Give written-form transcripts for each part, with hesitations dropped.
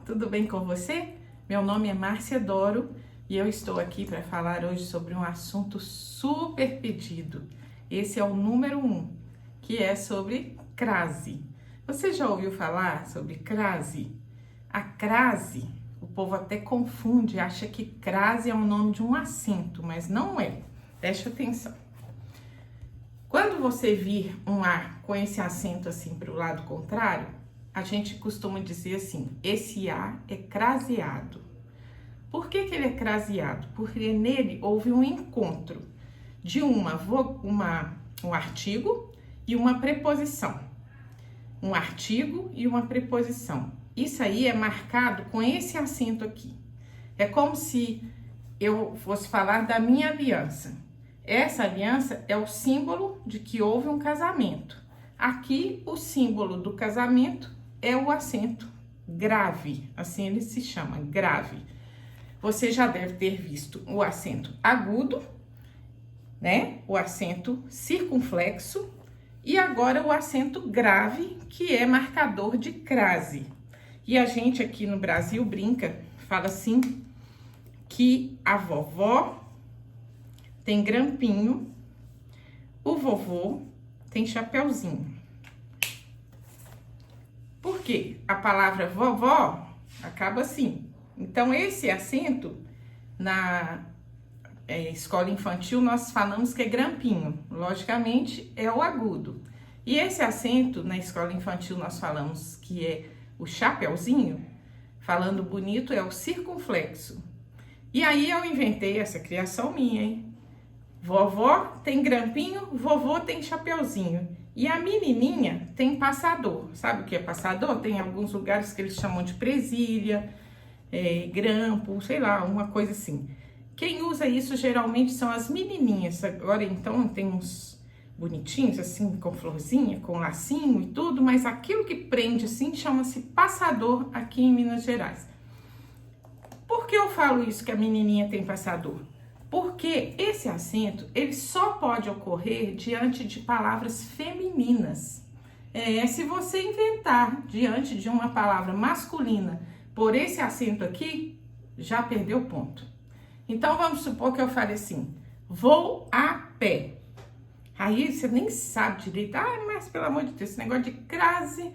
tudo bem com você? Meu nome é Márcia Doro e eu estou aqui para falar hoje sobre um assunto super pedido. Esse é o número 1, que é sobre crase. Você já ouviu falar sobre crase? A crase, o povo até confunde, acha que crase é o nome de um acento, mas não é. Preste atenção. Quando você vir um A com esse acento assim para o lado contrário, a gente costuma dizer assim, esse A é craseado. Por que ele é craseado? Porque nele houve um encontro de um artigo e uma preposição. Um artigo e uma preposição. Isso aí é marcado com esse acento aqui. É como se eu fosse falar da minha aliança. Essa aliança é o símbolo de que houve um casamento. Aqui, o símbolo do casamento é o acento grave, assim ele se chama, grave. Você já deve ter visto o acento agudo, né? O acento circunflexo e agora o acento grave, que é marcador de crase. E a gente aqui no Brasil brinca, fala assim, que a vovó tem grampinho, o vovô tem chapeuzinho. Por quê? A palavra vovó acaba assim. Então, esse acento, na escola infantil, nós falamos que é grampinho. Logicamente, é o agudo. E esse acento, na escola infantil, nós falamos que é o chapeuzinho. Falando bonito, é o circunflexo. E aí, eu inventei essa criação minha, hein? Vovó tem grampinho, vovô tem chapeuzinho. E a menininha tem passador. Sabe o que é passador? Tem alguns lugares que eles chamam de presilha, grampo, sei lá, uma coisa assim. Quem usa isso geralmente são as menininhas. Agora então tem uns bonitinhos assim, com florzinha, com lacinho e tudo, mas aquilo que prende assim chama-se passador aqui em Minas Gerais. Por que eu falo isso que a menininha tem passador? Porque esse acento, ele só pode ocorrer diante de palavras femininas. Se você inventar diante de uma palavra masculina por esse acento aqui, já perdeu ponto. Então, vamos supor que eu fale assim, vou a pé. Aí, você nem sabe direito. Mas pelo amor de Deus, esse negócio de crase...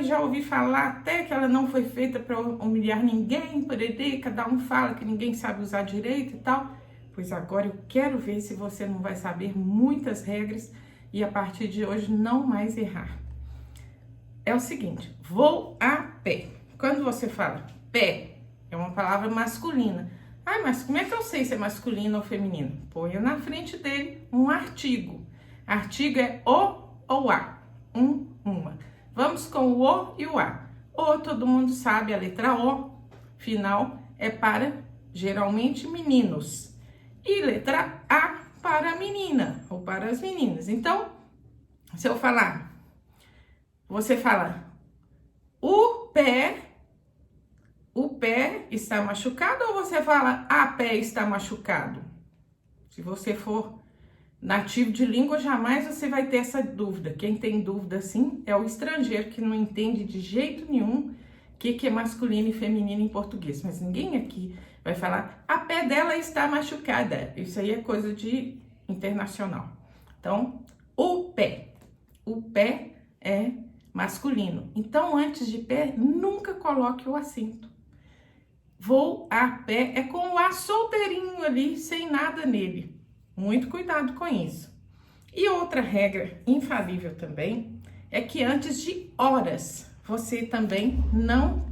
já ouvi falar até que ela não foi feita para humilhar ninguém, cada um fala que ninguém sabe usar direito e tal. Pois agora eu quero ver se você não vai saber muitas regras e a partir de hoje não mais errar. É o seguinte, vou a pé. Quando você fala pé, é uma palavra masculina. Mas como é que eu sei se é masculino ou feminino? Ponha na frente dele um artigo. Artigo é o ou a, uma. Vamos com o o e o a. O, todo mundo sabe, a letra O, final, é para, geralmente, meninos. E letra A para menina, ou para as meninas. Então, se eu falar, você fala, o pé está machucado, ou você fala, a pé está machucado? Se você for nativo de língua, jamais você vai ter essa dúvida. Quem tem dúvida, assim, é o estrangeiro que não entende de jeito nenhum o que é masculino e feminino em português. Mas ninguém aqui vai falar, a pé dela está machucada. Isso aí é coisa de internacional. Então, o pé é masculino. Então, antes de pé, nunca coloque o acento. Vou a pé é com o A solteirinho ali, sem nada nele. Muito cuidado com isso. E outra regra infalível também é que antes de horas, você também não...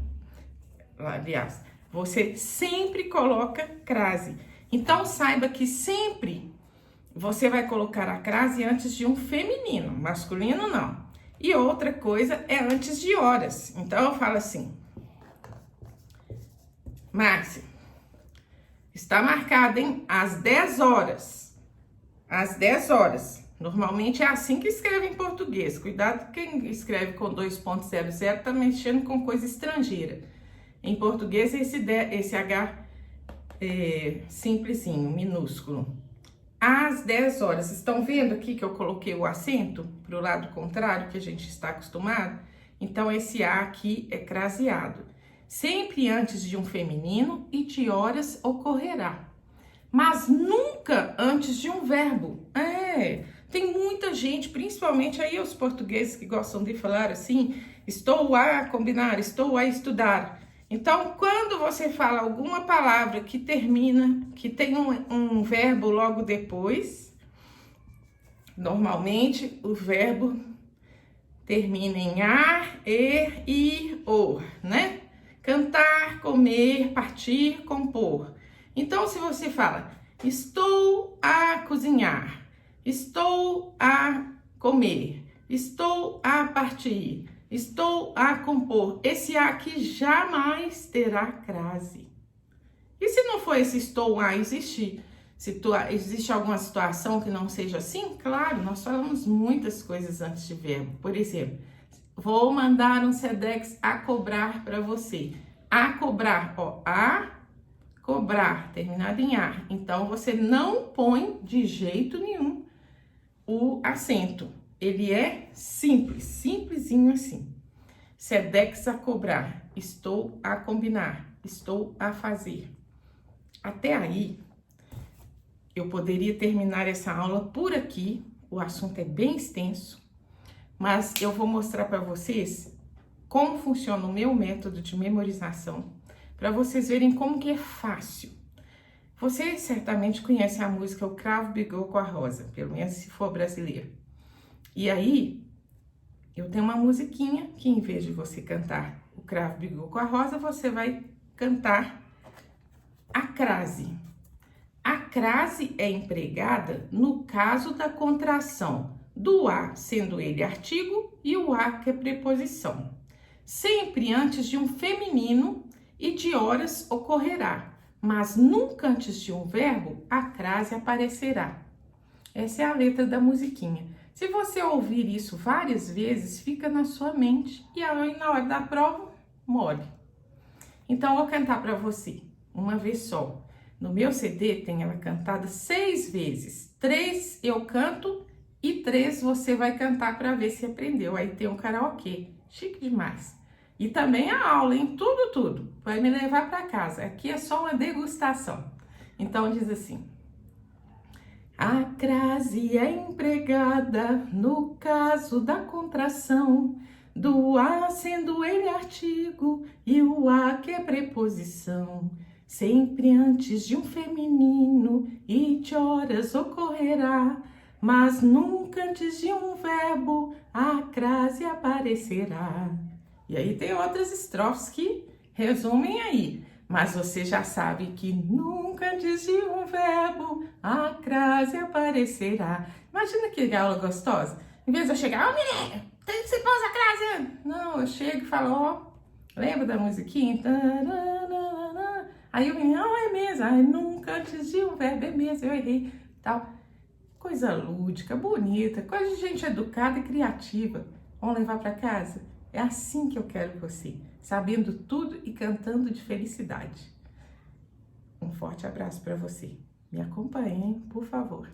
Aliás, você sempre coloca crase. Então, saiba que sempre você vai colocar a crase antes de um feminino, masculino não. E outra coisa é antes de horas. Então, eu falo assim, Márcia, está marcado, hein? Às 10 horas. Às 10 horas. Normalmente é assim que escreve em português. Cuidado, quem escreve com 2.00 tá mexendo com coisa estrangeira. Em português, esse H é simplesinho, minúsculo. Às 10 horas. Estão vendo aqui que eu coloquei o acento para o lado contrário, que a gente está acostumado? Então, esse A aqui é craseado. sempre antes de um feminino e de horas ocorrerá, mas nunca antes de um verbo. Tem muita gente, principalmente aí os portugueses que gostam de falar assim, estou a combinar, estou a estudar. Então, quando você fala alguma palavra que termina, que tem um verbo logo depois, normalmente o verbo termina em ar, er, ir, or, né? Cantar, comer, partir, compor. Então, se você fala, estou a cozinhar, estou a comer, estou a partir, estou a compor, esse a aqui jamais terá crase. E se não for esse estou a existir? Existe alguma situação que não seja assim? Claro, nós falamos muitas coisas antes de verbo. Por exemplo, vou mandar um Sedex a cobrar para você. A cobrar, ó, a cobrar, terminado em ar. Então, você não põe de jeito nenhum o acento. Ele é simples, simplesinho assim. Sedex a cobrar, estou a combinar, estou a fazer. Até aí, eu poderia terminar essa aula por aqui, o assunto é bem extenso, mas eu vou mostrar para vocês como funciona o meu método de memorização, para vocês verem como que é fácil. Você certamente conhece a música O Cravo Brigou com a Rosa, pelo menos se for brasileiro. E aí, eu tenho uma musiquinha que em vez de você cantar O Cravo Brigou com a Rosa, você vai cantar a crase. A crase é empregada no caso da contração do a, sendo ele artigo, e o a, que é preposição. Sempre antes de um feminino e de horas ocorrerá, mas nunca antes de um verbo a crase aparecerá. Essa é a letra da musiquinha. Se você ouvir isso várias vezes, fica na sua mente e aí na hora da prova, mole. Então, eu vou cantar para você uma vez só. No meu CD tem ela cantada 6 vezes. 3 eu canto e 3 você vai cantar para ver se aprendeu. Aí tem um karaokê, chique demais. E também a aula, hein? Tudo. Vai me levar para casa. Aqui é só uma degustação. Então diz assim: a crase é empregada no caso da contração do a, sendo ele artigo, e o a, que é preposição. Sempre antes de um feminino e de horas ocorrerá, mas nunca antes de um verbo a crase aparecerá. E aí tem outras estrofes que resumem aí, mas você já sabe que nunca antes de um verbo a crase aparecerá. Imagina que aula gostosa. Em vez de eu chegar, ô menina, tem que você pôs a crase. Não, eu chego e falo, ó, lembra da musiquinha? Aí o menino, não, é mesmo, ai, nunca antes de um verbo, é mesmo, eu errei, tal. Coisa lúdica, bonita, coisa de gente educada e criativa. Vamos levar para casa? É assim que eu quero você, sabendo tudo e cantando de felicidade. Um forte abraço para você. Me acompanhem, por favor.